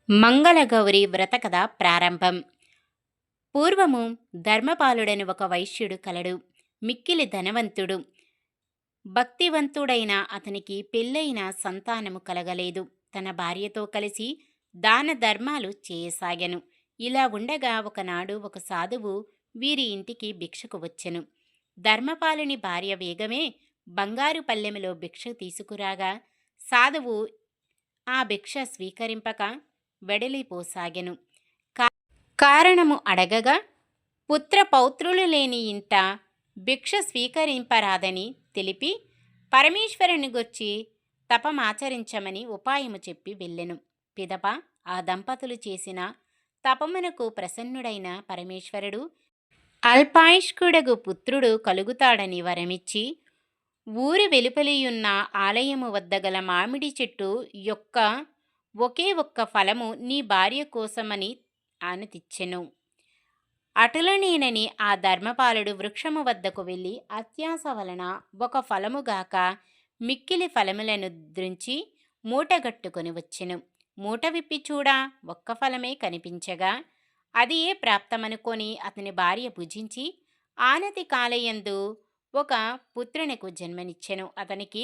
మంగళగౌరి వ్రతకథ ప్రారంభం. పూర్వము ధర్మపాలుడని ఒక వైశ్యుడు కలడు. మిక్కిలి ధనవంతుడు. భక్తివంతుడైన అతనికి పెళ్ళైన సంతానము కలగలేదు. తన భార్యతో కలిసి దాన ధర్మాలు చేయసాగెను. ఇలా ఉండగా ఒకనాడు ఒక సాధువు వీరి ఇంటికి భిక్షకు వచ్చెను. ధర్మపాలుని భార్య వేగమే బంగారు పల్లెములో భిక్ష తీసుకురాగా సాధువు ఆ భిక్ష స్వీకరింపక వెడలిపోసాగెను. కారణము అడగగా పుత్ర పౌత్రులు లేని ఇంట భిక్ష స్వీకరింపరాదని తెలిపి పరమేశ్వరుని గొచ్చి తపమాచరించమని ఉపాయము చెప్పి వెళ్ళెను. పిదప ఆ దంపతులు చేసిన తపమునకు ప్రసన్నుడైన పరమేశ్వరుడు అల్పాయుష్కుడగు పుత్రుడు కలుగుతాడని వరమిచ్చి ఊరి వెలుపలియున్న ఆలయము వద్ద గల మామిడి చెట్టు యొక్క ఒకే ఒక్క ఫలము నీ భార్య కోసమని ఆనతిచ్చెను. అటులనేనని ఆ ధర్మపాలుడు వృక్షము వద్దకు వెళ్ళి అత్యాస వలన ఒక ఫలముగాక మిక్కిలి ఫలములను దృంచి మూటగట్టుకొని వచ్చెను. మూట విప్పి చూడా ఒక్క ఫలమే కనిపించగా అది ఏ ప్రాప్తమనుకొని అతని భార్య భుజించి ఆనతి కాలయందు ఒక పుత్రునికు జన్మనిచ్చెను. అతనికి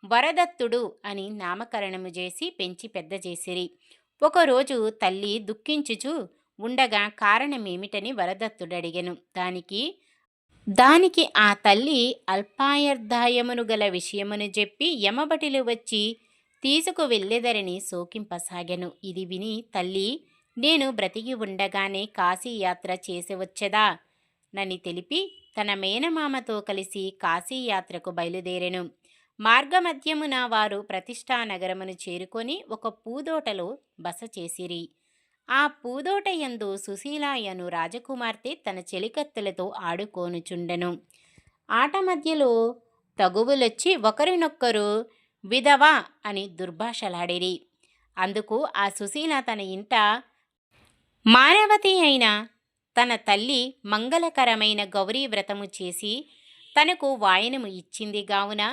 వరదత్తుడు అని నామకరణము చేసి పెంచి పెద్ద చేసిరి. ఒకరోజు తల్లి దుఃఖించుచు ఉండగా కారణమేమిటని వరదత్తుడడిగెను. దానికి ఆ తల్లి అల్పాయర్దాయమును గల విషయమును చెప్పి యమభటులు వచ్చి తీసుకు వెళ్ళెదరని శోకింపసాగెను. ఇది విని తల్లి నేను బ్రతికి ఉండగానే కాశీయాత్ర చేసి వచ్చేదా నని తెలిపి తన మేనమామతో కలిసి కాశీయాత్రకు బయలుదేరెను. మార్గమధ్యమున వారు ప్రతిష్టా నగరమును చేరుకొని ఒక పూదోటలో బస చేసిరి. ఆ పూదోట యందు సుశీలాయను రాజకుమార్తె తన చెలికత్తెలతో ఆడుకోనుచుండెను. ఆట మధ్యలో తగువులొచ్చి ఒకరినొక్కరు విధవా అని దుర్భాషలాడిరి. అందుకు ఆ సుశీల తన ఇంట మానవతి అయిన తన తల్లి మంగళకరమైన గౌరీ వ్రతము చేసి తనకు వాయనము ఇచ్చింది గావున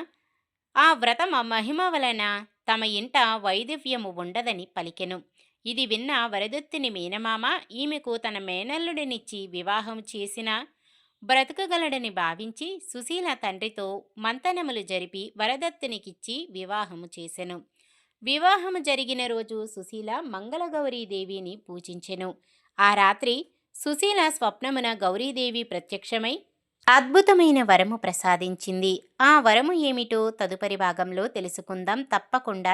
ఆ వ్రత మహిమ వలన తమ ఇంట వైదవ్యము ఉండదని పలికెను. ఇది విన్న వరదత్తుని మేనమామ ఈమెకు తన మేనల్లుడినిచ్చి వివాహం చేసిన బ్రతకగలడని భావించి సుశీల తండ్రితో మంతనములు జరిపి వరదత్తునికిచ్చి వివాహము చేసెను. వివాహము జరిగిన రోజు సుశీల మంగళగౌరీదేవిని పూజించెను. ఆ రాత్రి సుశీల స్వప్నమున గౌరీదేవి ప్రత్యక్షమై అద్భుతమైన వరము ప్రసాదించింది. ఆ వరము ఏమిటో తదుపరి భాగంలో తెలుసుకుందాం. తప్పకుండా